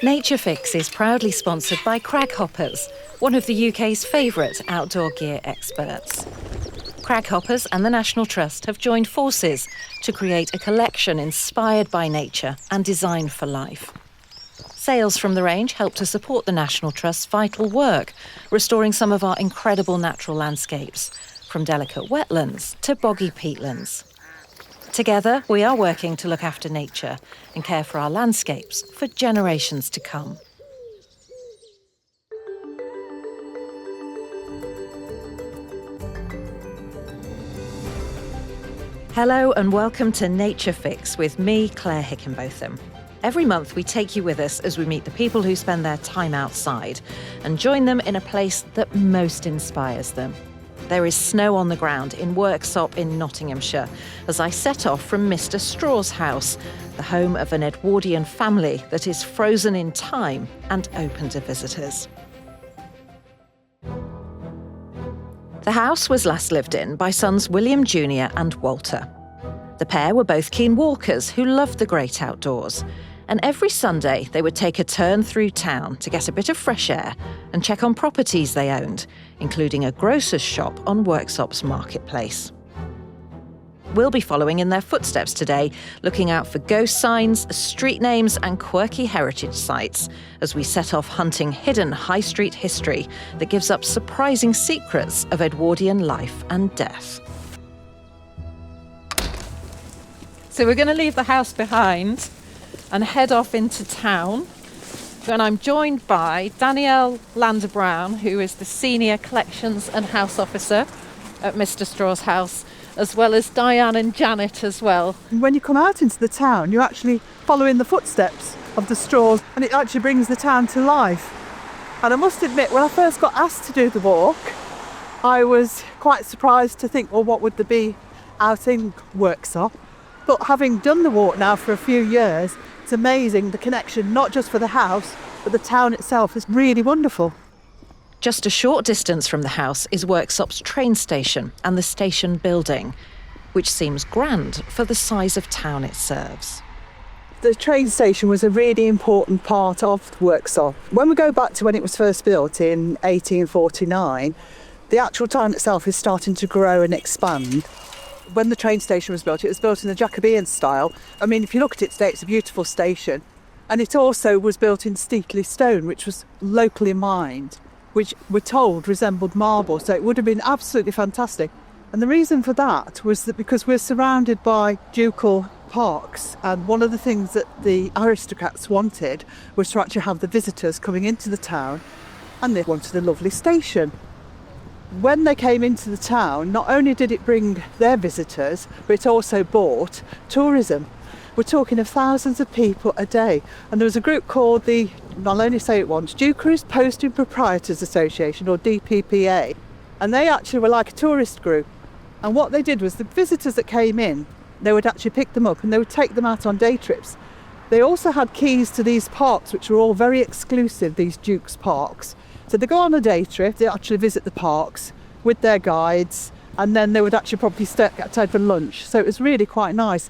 Nature Fix is proudly sponsored by Craghopper, one of the UK's favourite outdoor gear experts. Craghopper and the National Trust have joined forces to create a collection inspired by nature and designed for life. Sales from the range help to support the National Trust's vital work, restoring some of our incredible natural landscapes, from delicate wetlands to boggy peatlands. Together, we are working to look after nature and care for our landscapes for generations to come. Hello and welcome to Nature Fix with me, Claire Hickinbotham. Every month we take you with us as we meet the people who spend their time outside and join them in a place that most inspires them. There is snow on the ground in Worksop in Nottinghamshire as I set off from Mr. Straw's house, the home of an Edwardian family that is frozen in time and open to visitors. The house was last lived in by sons William Jr. and Walter. The pair were both keen walkers who loved the great outdoors, and every Sunday they would take a turn through town to get a bit of fresh air and check on properties they owned, including a grocer's shop on Worksop's marketplace. We'll be following in their footsteps today, looking out for ghost signs, street names and quirky heritage sites as we set off hunting hidden high street history that gives up surprising secrets of Edwardian life and death. So we're going to leave the house behind and head off into town. And I'm joined by Danielle Lander-Brown, who is the Senior Collections and House Officer at Mr. Straw's house, as well as Diane and Janet as well. When you come out into the town, you're actually following the footsteps of the Straws, and it actually brings the town to life. And I must admit, when I first got asked to do the walk, I was quite surprised to think, well, what would there be out in Worksop? But having done the walk now for a few years, it's amazing, the connection, not just for the house, but the town itself is really wonderful. Just a short distance from the house is Worksop's train station and the station building, which seems grand for the size of town it serves. The train station was a really important part of Worksop. When we go back to when it was first built in 1849, the actual town itself is starting to grow and expand. When the train station was built, it was built in the Jacobean style. I mean, if you look at it today, it's a beautiful station. And it also was built in Steetley stone, which was locally mined, which we're told resembled marble. So it would have been absolutely fantastic. And the reason for that was that because we're surrounded by ducal parks, and one of the things that the aristocrats wanted was to actually have the visitors coming into the town, and they wanted a lovely station. When they came into the town, not only did it bring their visitors, but it also brought tourism. We're talking of thousands of people a day. And there was a group called the, I'll only say it once, Dukeries Posting Proprietors Association, or DPPA. And they actually were like a tourist group. And what they did was the visitors that came in, they would actually pick them up and they would take them out on day trips. They also had keys to these parks, which were all very exclusive, these Dukes parks. So they go on a day trip, they actually visit the parks with their guides, and then they would actually probably stay outside for lunch. So it was really quite nice.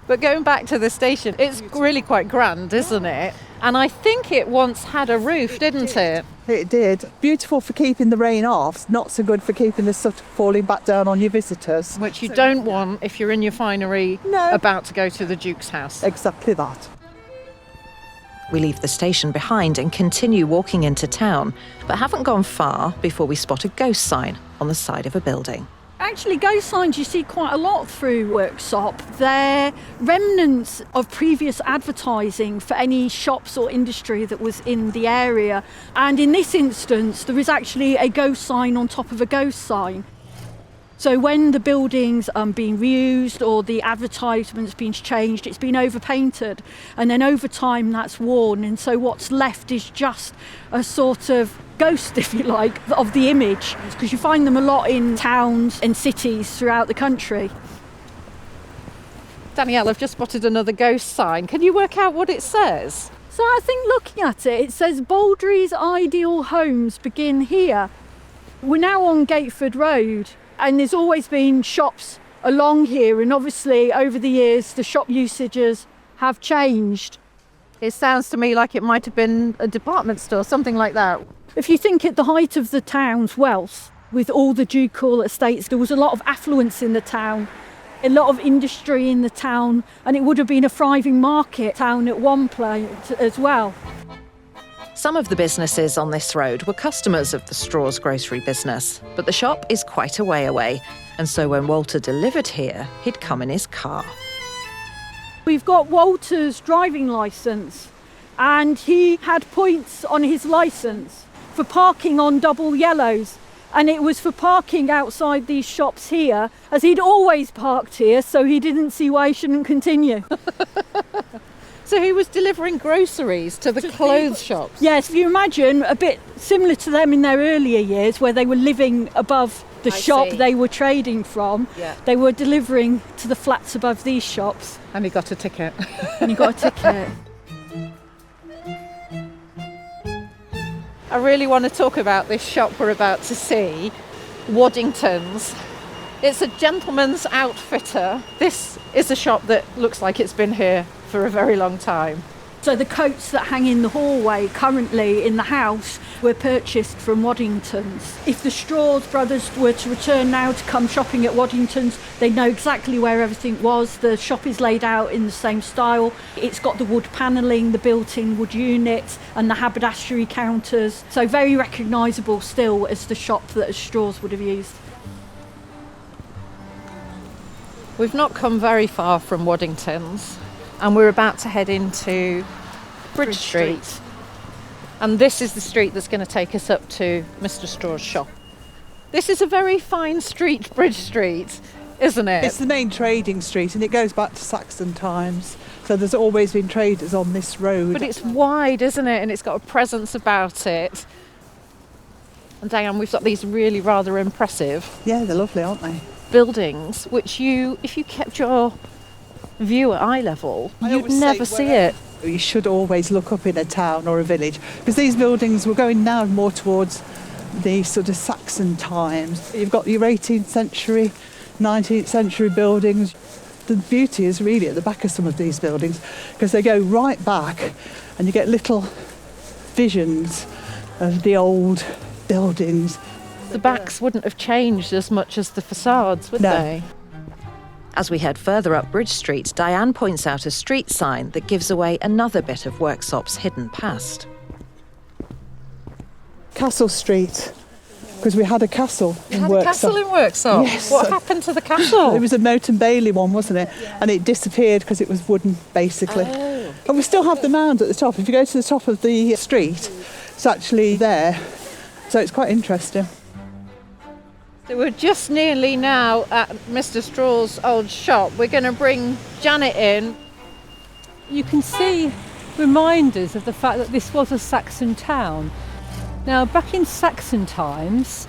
But going back to the station, it's really quite grand, isn't it? And I think it once had a roof, didn't it? It did. Beautiful for keeping the rain off, not so good for keeping the soot falling back down on your visitors. Which you don't want if you're in your finery about to go to the Duke's house. Exactly that. We leave the station behind and continue walking into town, but haven't gone far before we spot a ghost sign on the side of a building. Actually, ghost signs you see quite a lot through Worksop. They're remnants of previous advertising for any shops or industry that was in the area. And in this instance, there is actually a ghost sign on top of a ghost sign. So when the building's being reused or the advertisement's been changed, it's been overpainted, and then over time that's worn, and so what's left is just a sort of ghost, if you like, of the image, because you find them a lot in towns and cities throughout the country. Danielle, I've just spotted another ghost sign. Can you work out what it says? So I think looking at it, it says Baldry's Ideal Homes begin here. We're now on Gateford Road. And there's always been shops along here, and obviously over the years the shop usages have changed. It sounds to me like it might have been a department store, something like that. If you think at the height of the town's wealth, with all the ducal estates, there was a lot of affluence in the town, a lot of industry in the town, and it would have been a thriving market town at one point as well. Some of the businesses on this road were customers of the Straws grocery business, but the shop is quite a way away, and so when Walter delivered here, he'd come in his car. We've got Walter's driving licence, and he had points on his licence for parking on double yellows, and it was for parking outside these shops here, as he'd always parked here, so he didn't see why he shouldn't continue. So he was delivering groceries to the clothes shops? Yes, if you imagine, a bit similar to them in their earlier years, where they were living above the shop they were trading from. Yeah. They were delivering to the flats above these shops. And he got a ticket. And he got a ticket. I really want to talk about this shop we're about to see, Waddington's. It's a gentleman's outfitter. This is a shop that looks like it's been here for a very long time. So the coats that hang in the hallway currently in the house were purchased from Waddington's. If the Straws brothers were to return now to come shopping at Waddington's, they know exactly where everything was. The shop is laid out in the same style. It's got the wood panelling, the built-in wood units and the haberdashery counters. So very recognisable still as the shop that Straws would have used. We've not come very far from Waddington's, and we're about to head into Bridge Street. And this is the street that's going to take us up to Mr. Straw's shop. This is a very fine street, Bridge Street, isn't it? It's the main trading street, and it goes back to Saxon times. So there's always been traders on this road. But it's wide, isn't it? And it's got a presence about it. And Diane, we've got these really rather impressive Yeah, they're lovely, aren't they? buildings, which if you kept your view at eye level, you'd never see it. You should always look up in a town or a village, because these buildings were going now more towards the sort of Saxon times. You've got your 18th century, 19th century buildings. The beauty is really at the back of some of these buildings, because they go right back and you get little visions of the old buildings. The backs wouldn't have changed as much as the facades, would No. they? As we head further up Bridge Street, Diane points out a street sign that gives away another bit of Worksop's hidden past. Castle Street, because we had a castle in Worksop. A castle in Worksop? Yes. What happened to the castle? It was a Moat and Bailey one, wasn't it? And it disappeared because it was wooden, basically. Oh. And we still have the mound at the top. If you go to the top of the street, it's actually there. So it's quite interesting. So we're just nearly now at Mr. Straw's old shop. We're going to bring Janet in. You can see reminders of the fact that this was a Saxon town. Now, back in Saxon times,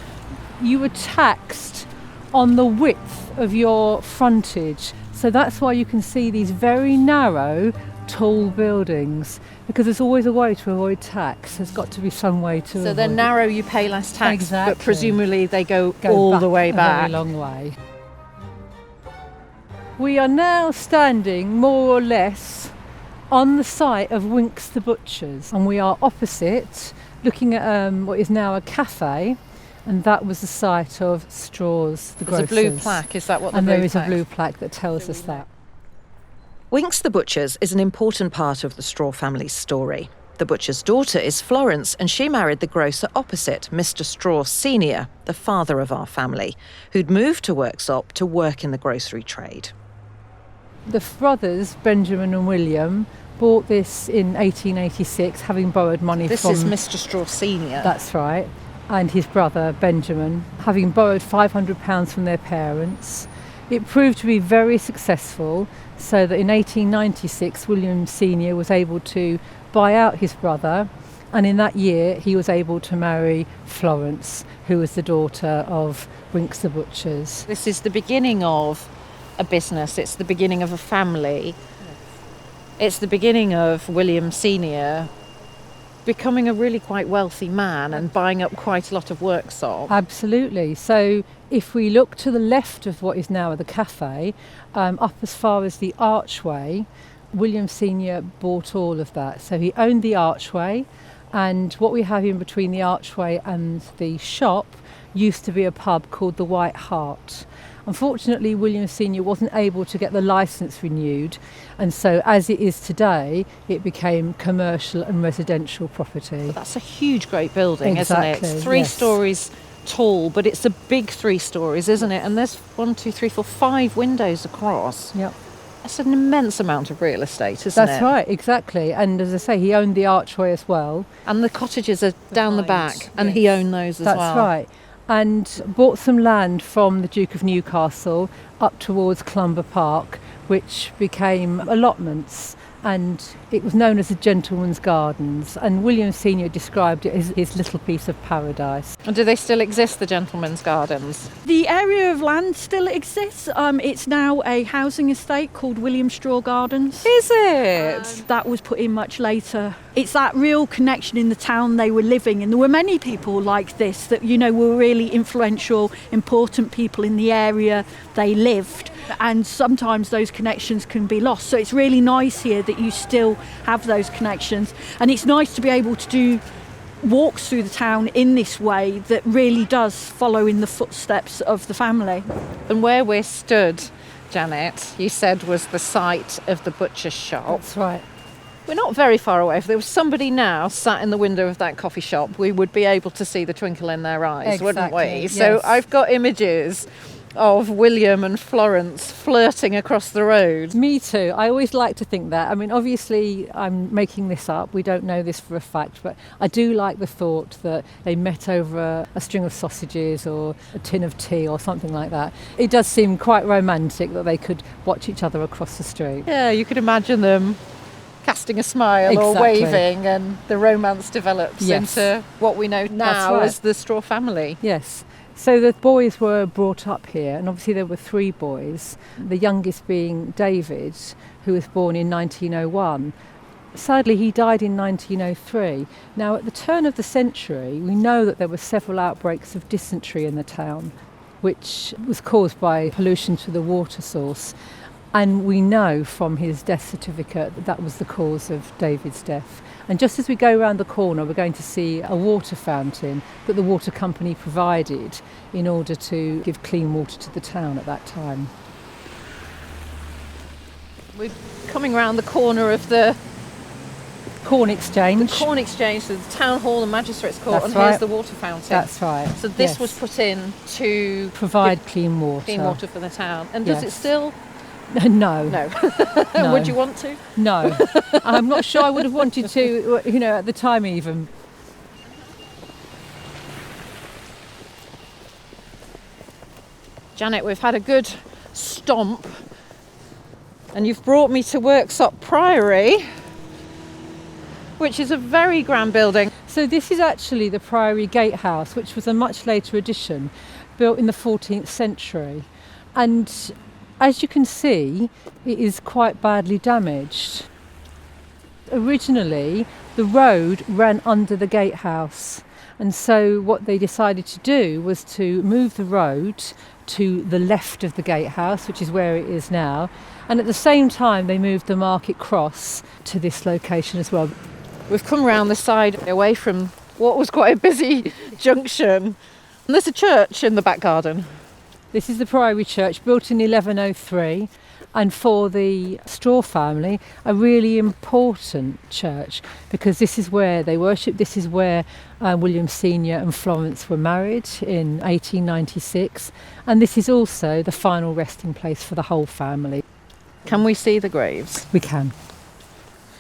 you were taxed on the width of your frontage. So that's why you can see these very narrow, tall buildings, because there's always a way to avoid tax. There's got to be some way to So avoid they're it. narrow, you pay less tax, Exactly. but presumably they go all the way a back. very long way. We are now standing more or less on the site of Winks the Butcher's, and we are opposite, looking at what is now a cafe, and that was the site of Straw's, the There's grocers. a blue plaque, is that what the And blue there is a plaque? blue plaque that tells us that. Winks the Butcher's is an important part of the Straw family's story. The butcher's daughter is Florence, and she married the grocer opposite, Mr. Straw Senior, the father of our family, who'd moved to Worksop to work in the grocery trade. The brothers, Benjamin and William, bought this in 1886, having borrowed money This from... is Mr. Straw Senior. That's right. And his brother, Benjamin, having borrowed £500 from their parents. It proved to be very successful, so that in 1896, William Senior was able to buy out his brother, and in that year he was able to marry Florence, who was the daughter of Winks the Butcher's. This is the beginning of a business. It's the beginning of a family. It's the beginning of William Senior becoming a really quite wealthy man and buying up quite a lot of Worksop. Absolutely. So if we look to the left of what is now the cafe, up as far as the archway, William Senior bought all of that. So he owned the archway, and what we have in between the archway and the shop used to be a pub called the White Hart. Unfortunately, William Senior wasn't able to get the licence renewed, and so as it is today, it became commercial and residential property. That's a huge, great building, Exactly, isn't it? It's 3 yes. stories tall, but it's a big 3 stories, isn't it? And there's 1, 2, 3, 4, 5 windows across. Yep. That's an immense amount of real estate, isn't it? That's right, exactly. And as I say, he owned the archway as well. And the cottages are down the back, Behind, and yes. he owned those as well. That's right. And bought some land from the Duke of Newcastle up towards Clumber Park, which became allotments, and it was known as the Gentleman's Gardens, and William Senior described it as his little piece of paradise. And do they still exist, the Gentleman's Gardens? The area of land still exists. It's now a housing estate called William Straw Gardens. Is it? That was put in much later. It's that real connection in the town they were living in. There were many people like this that, were really influential, important people in the area they lived. And sometimes those connections can be lost. So it's really nice here that you still have those connections. And it's nice to be able to do walks through the town in this way that really does follow in the footsteps of the family. And where we're stood, Janet, you said was the site of the butcher's shop. That's right. We're not very far away. If there was somebody now sat in the window of that coffee shop, we would be able to see the twinkle in their eyes, wouldn't Exactly, we? So yes. I've got images of William and Florence flirting across the road. Me too. I always like to think that. I mean, obviously, I'm making this up. We don't know this for a fact, but I do like the thought that they met over a string of sausages or a tin of tea or something like that. It does seem quite romantic that they could watch each other across the street. Yeah, you could imagine them casting a smile or Exactly. waving, and the romance develops Yes. into what we know now right. as the Straw family. Yes. So the boys were brought up here, and obviously there were 3 boys, the youngest being David, who was born in 1901. Sadly, he died in 1903. Now, at the turn of the century, we know that there were several outbreaks of dysentery in the town, which was caused by pollution to the water source. And we know from his death certificate that that was the cause of David's death. And just as we go around the corner, we're going to see a water fountain that the water company provided in order to give clean water to the town at that time. We're coming round the corner of the Corn Exchange. Corn Exchange, so the Town Hall and Magistrates Court, That's and right. here's the water fountain. That's right. So this yes. was put in to Provide give clean water. clean water for the town. And does it Yes. still? No. No. No. Would you want to? No. I'm not sure I would have wanted to, at the time even. Janet, we've had a good stomp, and you've brought me to Worksop Priory, which is a very grand building. So this is actually the Priory Gatehouse, which was a much later addition, built in the 14th century. And as you can see, it is quite badly damaged. Originally, the road ran under the gatehouse, and so what they decided to do was to move the road to the left of the gatehouse, which is where it is now, and at the same time they moved the market cross to this location as well. We've come round the side away from what was quite a busy junction. And there's a church in the back garden. This is the Priory Church, built in 1103, and for the Straw family, a really important church, because this is where they worshipped. This is where William Senior and Florence were married in 1896, and this is also the final resting place for the whole family. Can we see the graves? We can.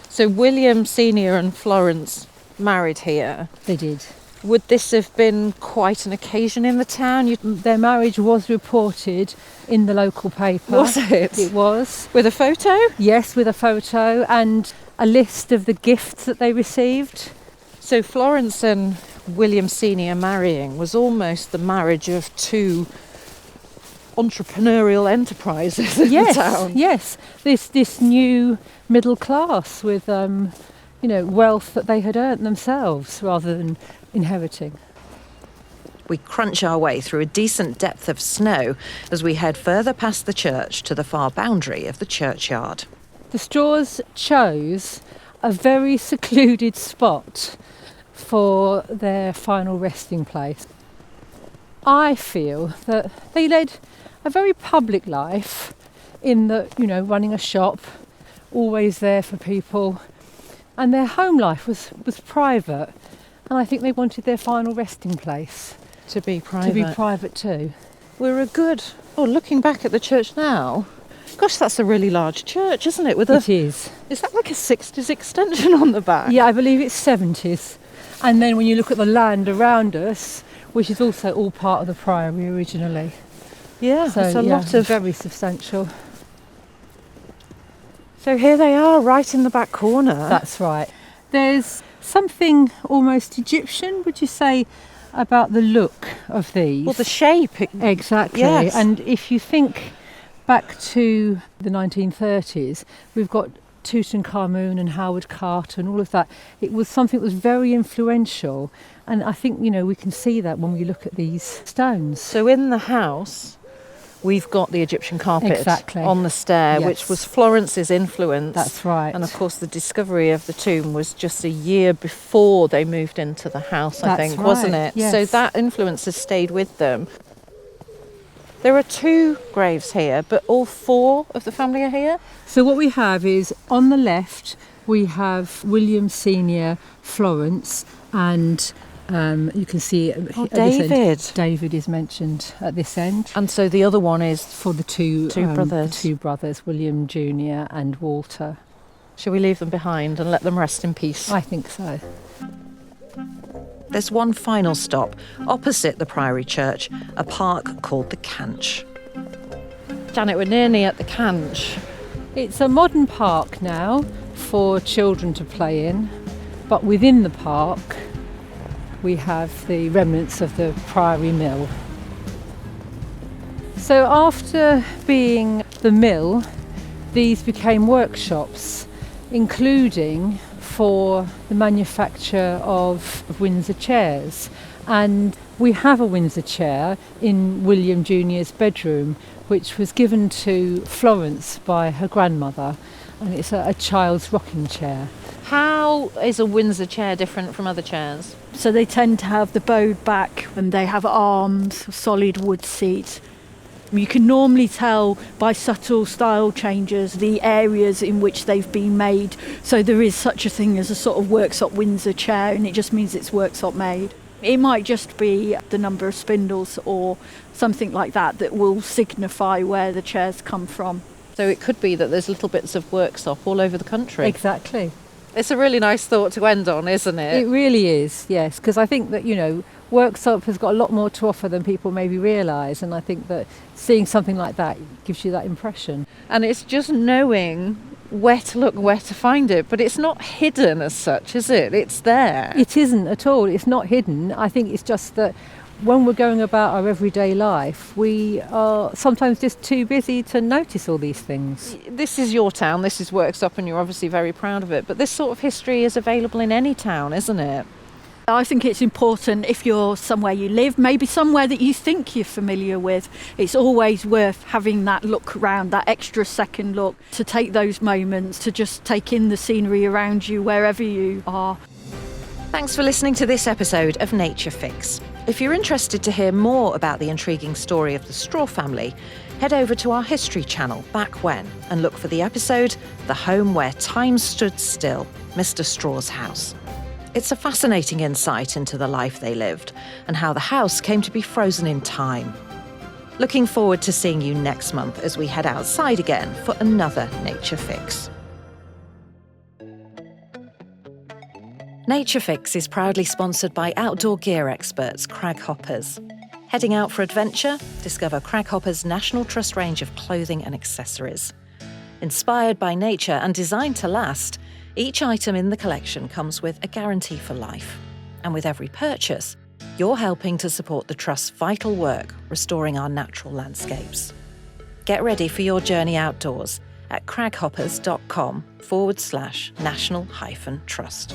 So William Senior and Florence married here. They did. Would this have been quite an occasion in the town? Their marriage was reported in the local paper. Was it? It was. With a photo? Yes, with a photo and a list of the gifts that they received. So Florence and William Senior marrying was almost the marriage of 2 entrepreneurial enterprises in the town. Yes, this new middle class with wealth that they had earned themselves rather than inheriting. We crunch our way through a decent depth of snow as we head further past the church to the far boundary of the churchyard. The Straws chose a very secluded spot for their final resting place. I feel that they led a very public life in that, running a shop, always there for people, and their home life was private, and I think they wanted their final resting place To be private. to be private too. We're a good... Oh, looking back at the church now, gosh, that's a really large church, isn't it? It is. Is that like a 60s extension on the back? Yeah, I believe it's 70s. And then when you look at the land around us, which is also all part of the priory originally. Yeah, So it's a yeah, lot of... very substantial. So here they are, right in the back corner. That's right. There's something almost Egyptian, would you say, about the look of these? Well, the shape. Exactly. Yes. And if you think back to the 1930s, we've got Tutankhamun and Howard Carter and all of that. It was something that was very influential, and I think we can see that when we look at these stones. So in the house, we've got the Egyptian carpet Exactly. on the stair, Yes. which was Florence's influence. That's right. And of course, the discovery of the tomb was just a year before they moved into the house, I That's think, right, wasn't it? yes. So that influence has stayed with them. There are 2 graves here, but all 4 of the family are here. So what we have is, on the left, we have William Senior, Florence, and you can see at this end, David. David is mentioned at this end. And so the other one is... For the two brothers. the 2 brothers, William Jr. and Walter. Shall we leave them behind and let them rest in peace? I think so. There's one final stop opposite the Priory Church, a park called the Canch. Janet, we're nearly at the Canch. It's a modern park now for children to play in, but within the park we have the remnants of the Priory Mill. So after being the mill, these became workshops, including for the manufacture of Windsor chairs. And we have a Windsor chair in William Jr.'s bedroom, which was given to Florence by her grandmother, and it's a child's rocking chair. How is a Windsor chair different from other chairs? So they tend to have the bowed back and they have arms, solid wood seats. You can normally tell by subtle style changes the areas in which they've been made. So there is such a thing as a sort of Worksop Windsor chair, and it just means it's Worksop made. It might just be the number of spindles or something like that that will signify where the chairs come from. So it could be that there's little bits of Worksop all over the country. Exactly. It's a really nice thought to end on, isn't It it? really is, yes, because I think that, Worksop has got a lot more to offer than people maybe realise, and I think that seeing something like that gives you that impression. And it's just knowing where to look, where to find it, but it's not hidden as such, is it? It's there. It isn't at all, it's not hidden. I think it's just that when we're going about our everyday life, we are sometimes just too busy to notice all these things. This is your town, this is Worksop, and you're obviously very proud of it, but this sort of history is available in any town, isn't it? I think it's important if you're somewhere you live, maybe somewhere that you think you're familiar with. It's always worth having that look around, that extra second look, to take those moments, to just take in the scenery around you wherever you are. Thanks for listening to this episode of Nature Fix. If you're interested to hear more about the intriguing story of the Straw family, head over to our History channel, Back When, and look for the episode, The Home Where Time Stood Still, Mr. Straw's House. It's a fascinating insight into the life they lived and how the house came to be frozen in time. Looking forward to seeing you next month as we head outside again for another Nature Fix. Nature Fix is proudly sponsored by outdoor gear experts Craghopper's. Heading out for adventure? Discover Craghopper's National Trust range of clothing and accessories. Inspired by nature and designed to last, each item in the collection comes with a guarantee for life. And with every purchase, you're helping to support the Trust's vital work restoring our natural landscapes. Get ready for your journey outdoors at craghoppers.com/national-trust.